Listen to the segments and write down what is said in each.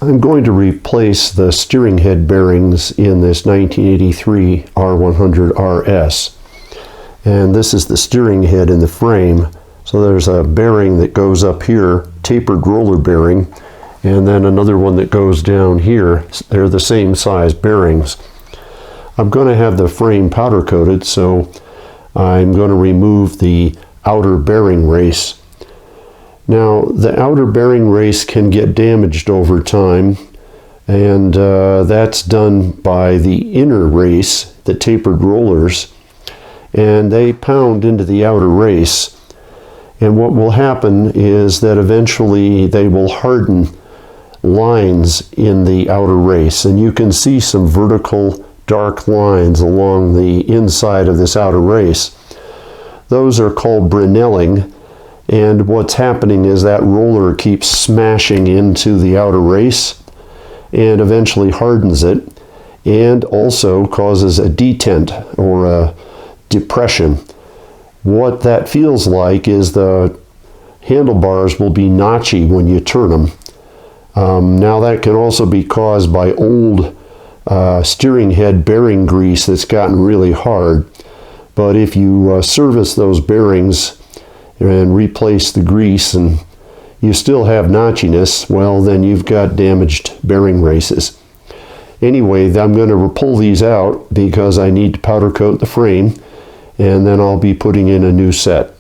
I'm going to replace the steering head bearings in this 1983 R100RS. And this is the steering head in the frame. So there's a bearing that goes up here, tapered roller bearing, and then another one that goes down here. They're the same size bearings. I'm going to have the frame powder coated, so I'm going to remove the outer bearing race. Now, the outer bearing race can get damaged over time, and that's done by the inner race, the tapered rollers, and they pound into the outer race. And what will happen is that eventually they will harden lines in the outer race, and you can see some vertical dark lines along the inside of this outer race. Those are called brinelling, and what's happening is that roller keeps smashing into the outer race and eventually hardens it, and also causes a detent or a depression. What that feels like is the handlebars will be notchy when you turn them. Now that can also be caused by old steering head bearing grease that's gotten really hard. But if you service those bearings and replace the grease and you still have notchiness, well, then you've got damaged bearing races. Anyway, I'm going to pull these out because I need to powder coat the frame, and then I'll be putting in a new set.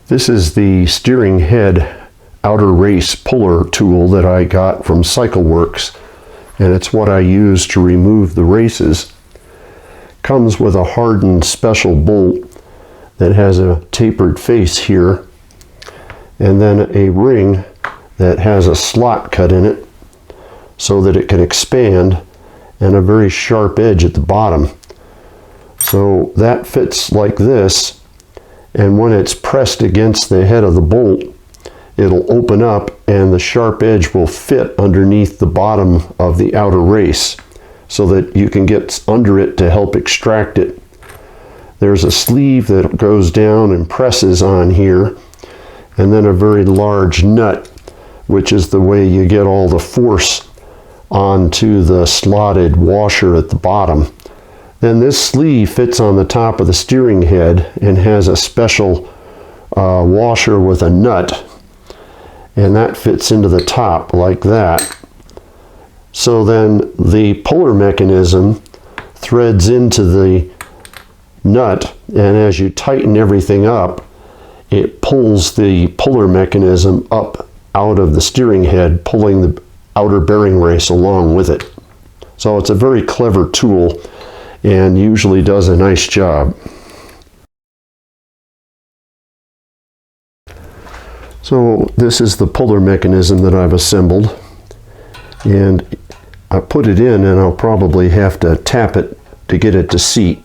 This is the steering head outer race puller tool that I got from CycleWorks, and it's what I use to remove the races. Comes with a hardened special bolt that has a tapered face here, and then a ring that has a slot cut in it so that it can expand, and a very sharp edge at the bottom. So that fits like this, and when it's pressed against the head of the bolt, it'll open up and the sharp edge will fit underneath the bottom of the outer race so that you can get under it to help extract it. There's a sleeve that goes down and presses on here, and then a very large nut, which is the way you get all the force onto the slotted washer at the bottom. Then this sleeve fits on the top of the steering head and has a special washer with a nut, and that fits into the top like that. So then the puller mechanism threads into the nut, and as you tighten everything up, it pulls the puller mechanism up out of the steering head, pulling the outer bearing race along with it. So it's a very clever tool and usually does a nice job. So this is the puller mechanism that I've assembled, and I put it in, and I'll probably have to tap it to get it to seat.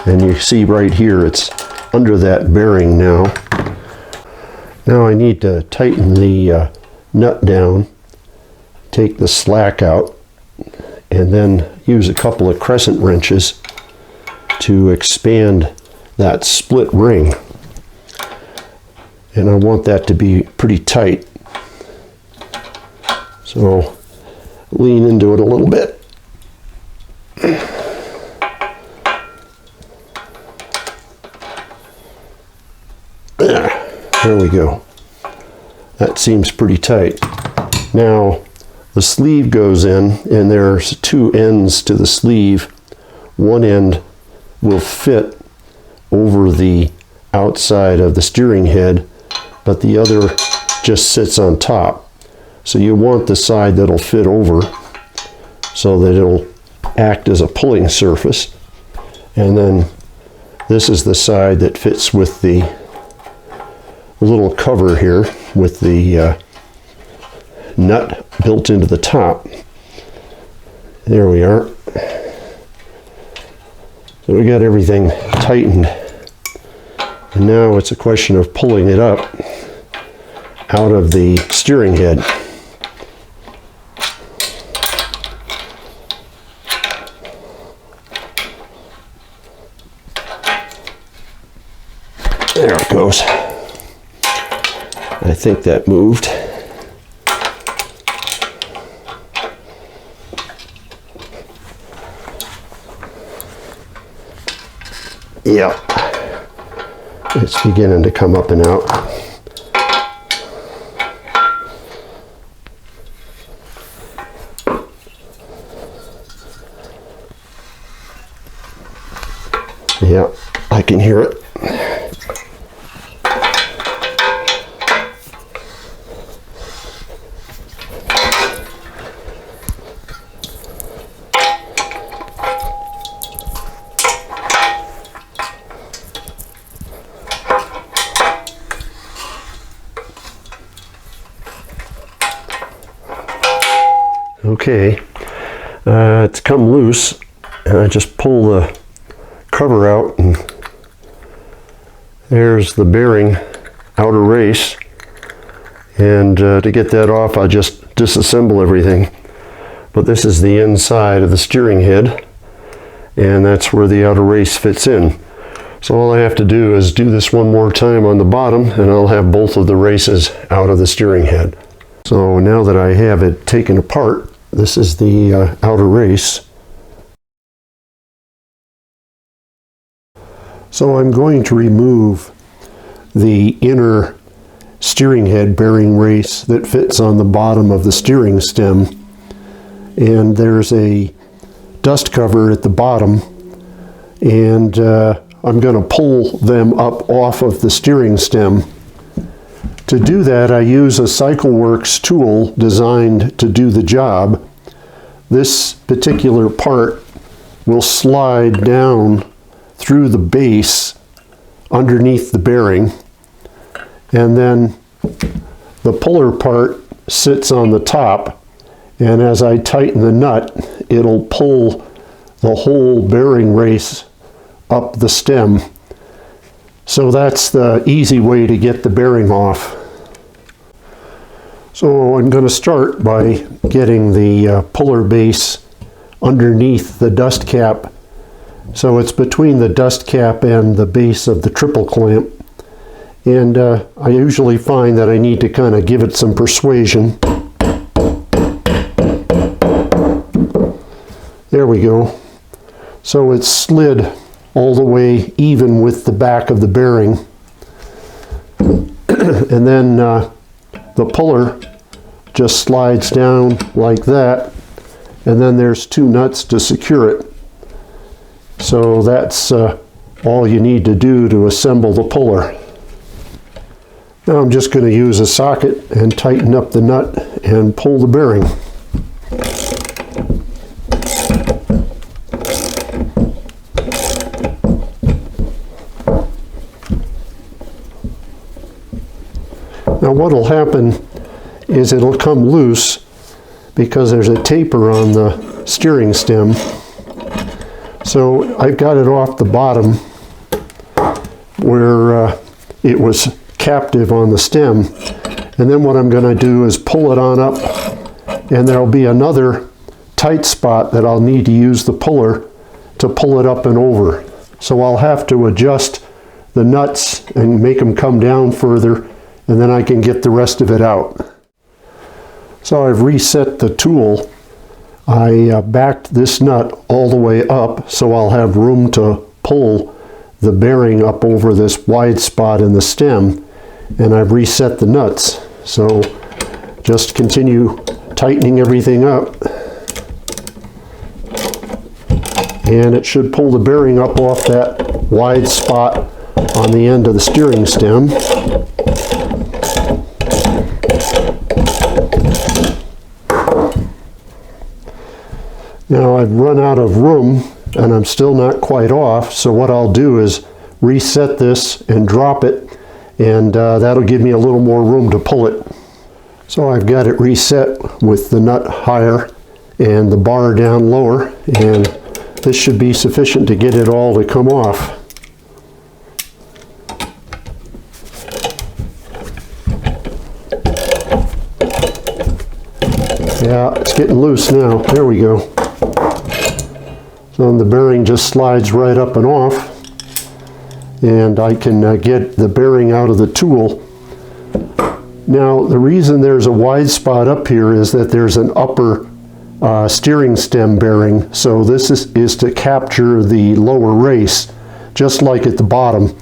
And you see right here it's under that bearing now. Now I need to tighten the nut down, take the slack out, and then use a couple of crescent wrenches to expand that split ring. And I want that to be pretty tight. So lean into it a little bit. There we go. That seems pretty tight. Now the sleeve goes in, and there's two ends to the sleeve. One end will fit over the outside of the steering head, but the other just sits on top. So you want the side that'll fit over so that it'll act as a pulling surface. And then this is the side that fits with the little cover here with the nut built into the top. There we are. So we got everything tightened, and now it's a question of pulling it up out of the steering head. There it goes. I think that moved. Yeah, it's beginning to come up and out. Yeah, I can hear it. Okay, it's come loose, and I just pull the cover out, and there's the bearing outer race. And to get that off, I just disassemble everything. But this is the inside of the steering head, and that's where the outer race fits in. So all I have to do is do this one more time on the bottom, and I'll have both of the races out of the steering head. So now that I have it taken apart, this is the outer race. So I'm going to remove the inner steering head bearing race that fits on the bottom of the steering stem. And there's a dust cover at the bottom, and I'm going to pull them up off of the steering stem. To do that, I use a CycleWorks tool designed to do the job. This particular part will slide down through the base underneath the bearing, and then the puller part sits on the top, and as I tighten the nut, it'll pull the whole bearing race up the stem. So that's the easy way to get the bearing off. So I'm going to start by getting the puller base underneath the dust cap. So it's between the dust cap and the base of the triple clamp. And I usually find that I need to kind of give it some persuasion. There we go. So it's slid all the way even with the back of the bearing. And then the puller just slides down like that, and then there's two nuts to secure it. So that's all you need to do to assemble the puller. Now I'm just going to use a socket and tighten up the nut and pull the bearing. Now what will happen is it'll come loose because there's a taper on the steering stem. So I've got it off the bottom where it was captive on the stem. And then what I'm going to do is pull it on up, and there'll be another tight spot that I'll need to use the puller to pull it up and over. So I'll have to adjust the nuts and make them come down further, and then I can get the rest of it out. So I've reset the tool. I backed this nut all the way up so I'll have room to pull the bearing up over this wide spot in the stem, and I've reset the nuts. So just continue tightening everything up, and it should pull the bearing up off that wide spot on the end of the steering stem. Now I've run out of room and I'm still not quite off, so what I'll do is reset this and drop it, and that'll give me a little more room to pull it. So I've got it reset with the nut higher and the bar down lower, and this should be sufficient to get it all to come off. Yeah, it's getting loose now. There we go. So the bearing just slides right up and off, and I can get the bearing out of the tool. Now, the reason there's a wide spot up here is that there's an upper steering stem bearing, so this is to capture the lower race, just like at the bottom.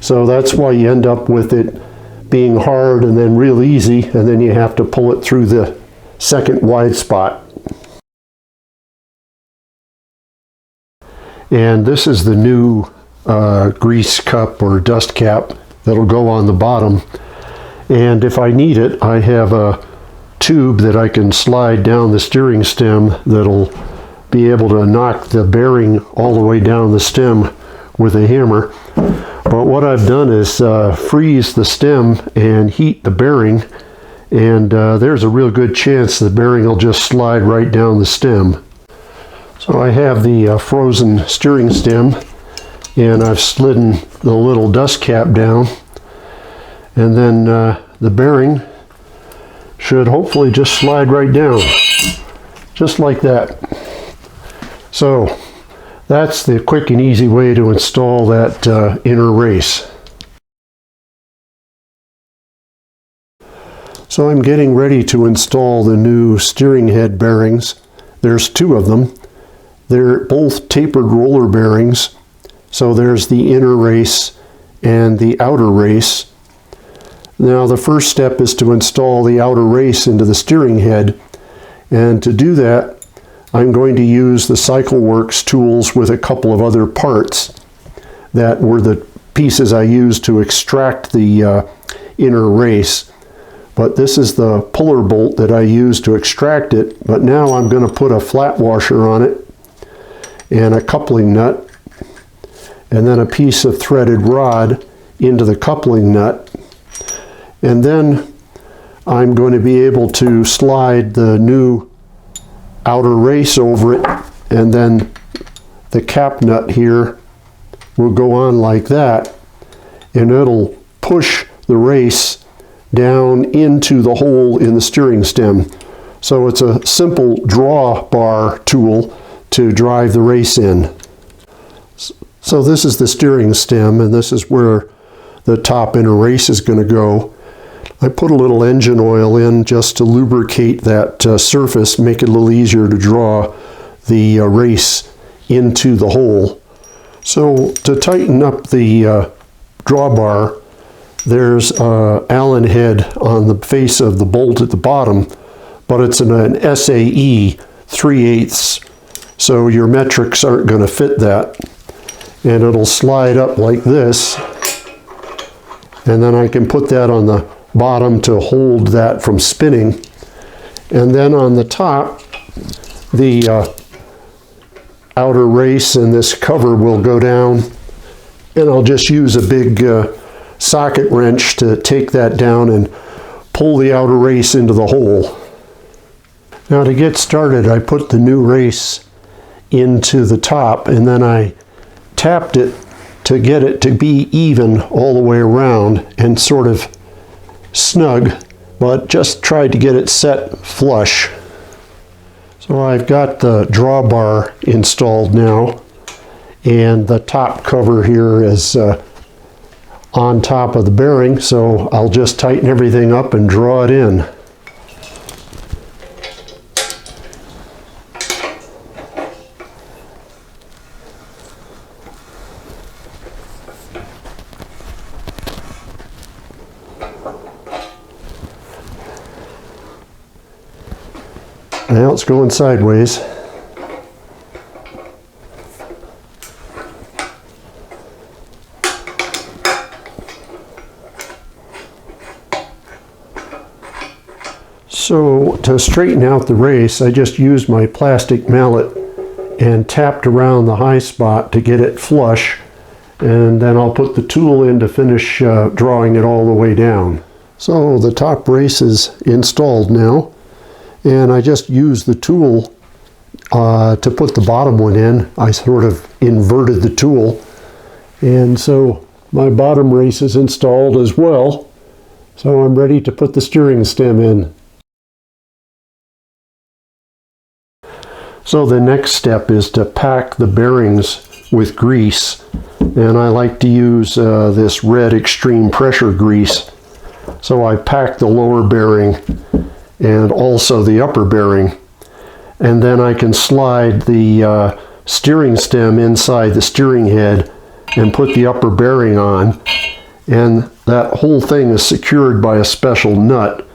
So that's why you end up with it being hard and then real easy, and then you have to pull it through the second wide spot. And this is the new grease cup or dust cap that'll go on the bottom. And if I need it, I have a tube that I can slide down the steering stem that'll be able to knock the bearing all the way down the stem with a hammer. But what I've done is freeze the stem and heat the bearing, and there's a real good chance the bearing will just slide right down the stem. So I have the frozen steering stem, and I've slidden the little dust cap down, and then the bearing should hopefully just slide right down, just like that. So that's the quick and easy way to install that inner race. So I'm getting ready to install the new steering head bearings. There's two of them. They're both tapered roller bearings. So there's the inner race and the outer race. Now the first step is to install the outer race into the steering head, and to do that I'm going to use the CycleWorks tools with a couple of other parts that were the pieces I used to extract the inner race. But this is the puller bolt that I used to extract it, but now I'm going to put a flat washer on it and a coupling nut, and then a piece of threaded rod into the coupling nut. And then I'm going to be able to slide the new outer race over it, and then the cap nut here will go on like that, and it'll push the race down into the hole in the steering stem. So it's a simple draw bar tool to drive the race in. So this is the steering stem, and this is where the top inner race is going to go. I put a little engine oil in just to lubricate that surface, make it a little easier to draw the race into the hole. So to tighten up the drawbar, there's an Allen head on the face of the bolt at the bottom, but it's an SAE 3/8, so your metrics aren't going to fit that. And it'll slide up like this, and then I can put that on the bottom to hold that from spinning. And then on the top, the outer race and this cover will go down, and I'll just use a big socket wrench to take that down and pull the outer race into the hole. Now to get started, I put the new race into the top, and then I tapped it to get it to be even all the way around and sort of snug, but just tried to get it set flush. So I've got the drawbar installed now, and the top cover here is on top of the bearing, so I'll just tighten everything up and draw it in. Now it's going sideways. So to straighten out the race, I just used my plastic mallet and tapped around the high spot to get it flush, and then I'll put the tool in to finish drawing it all the way down. So the top race is installed now, and I just used the tool to put the bottom one in. I sort of inverted the tool, and so my bottom race is installed as well. So I'm ready to put the steering stem in. So the next step is to pack the bearings with grease, and I like to use this red extreme pressure grease. So I pack the lower bearing and also the upper bearing, and then I can slide the steering stem inside the steering head and put the upper bearing on, and that whole thing is secured by a special nut.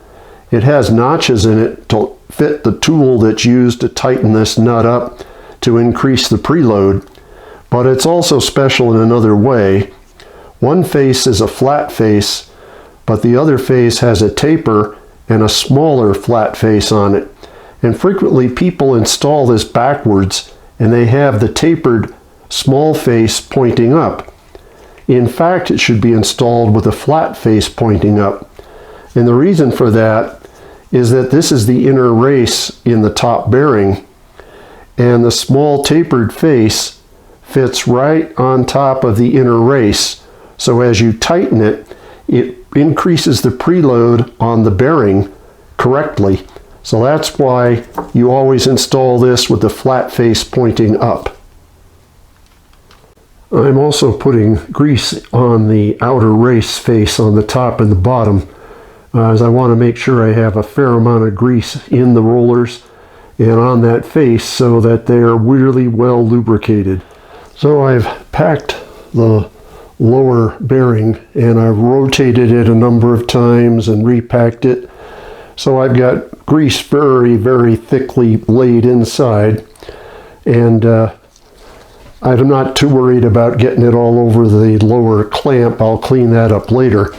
It has notches in it to fit the tool that's used to tighten this nut up to increase the preload, but it's also special in another way. One face is a flat face, but the other face has a taper and a smaller flat face on it. And frequently people install this backwards and they have the tapered small face pointing up. In fact, it should be installed with a flat face pointing up. And the reason for that is that this is the inner race in the top bearing, and the small tapered face fits right on top of the inner race. So as you tighten it, it increases the preload on the bearing correctly. So that's why you always install this with the flat face pointing up. I'm also putting grease on the outer race face on the top and the bottom, as I want to make sure I have a fair amount of grease in the rollers and on that face so that they are really well lubricated. So I've packed the lower bearing and I've rotated it a number of times and repacked it. So I've got grease very, very thickly laid inside, and I'm not too worried about getting it all over the lower clamp. I'll clean that up later.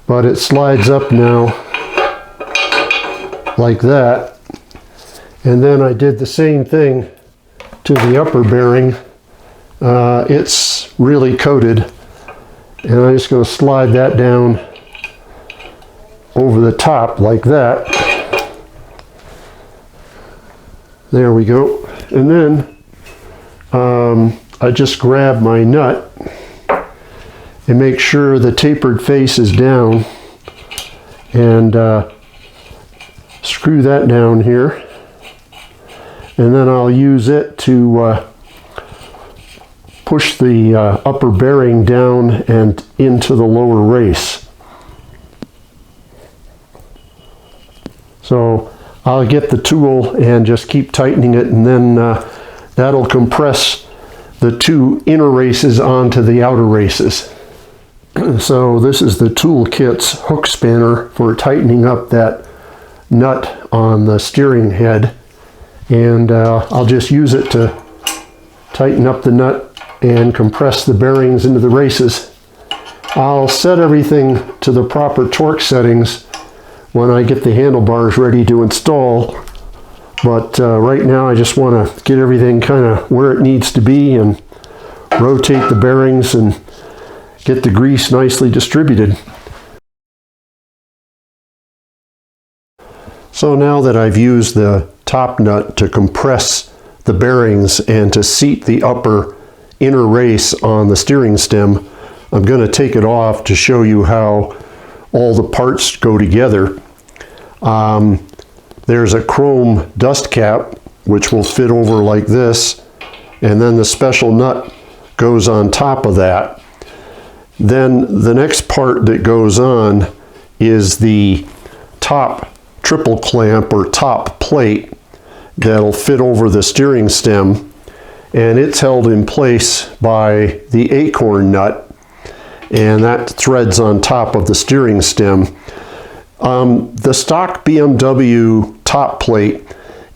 But it slides up now like that. And then I did the same thing to the upper bearing. It's really coated, and I'm just going to slide that down over the top like that. There we go. And then I just grab my nut and make sure the tapered face is down, and screw that down here, and then I'll use it to push the upper bearing down and into the lower race. So I'll get the tool and just keep tightening it, and then that'll compress the two inner races onto the outer races. So this is the toolkit's hook spanner for tightening up that nut on the steering head, and I'll just use it to tighten up the nut and compress the bearings into the races. I'll set everything to the proper torque settings when I get the handlebars ready to install, but right now I just want to get everything kind of where it needs to be and rotate the bearings and get the grease nicely distributed. So now that I've used the top nut to compress the bearings and to seat the upper inner race on the steering stem, I'm going to take it off to show you how all the parts go together. There's a chrome dust cap which will fit over like this, and then the special nut goes on top of that. Then the next part that goes on is the top triple clamp or top plate that'll fit over the steering stem, and it's held in place by the acorn nut, and that threads on top of the steering stem. The stock BMW top plate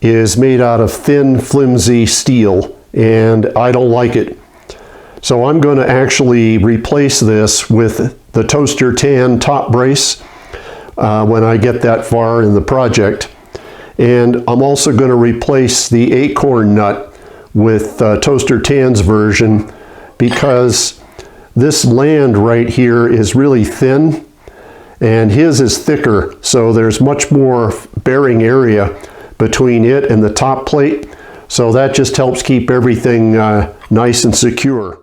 is made out of thin, flimsy steel, and I don't like it. So I'm going to actually replace this with the toaster tan top brace when I get that far in the project. And I'm also going to replace the acorn nut with toaster tan's version, because this land right here is really thin and his is thicker, so there's much more bearing area between it and the top plate, so that just helps keep everything nice and secure.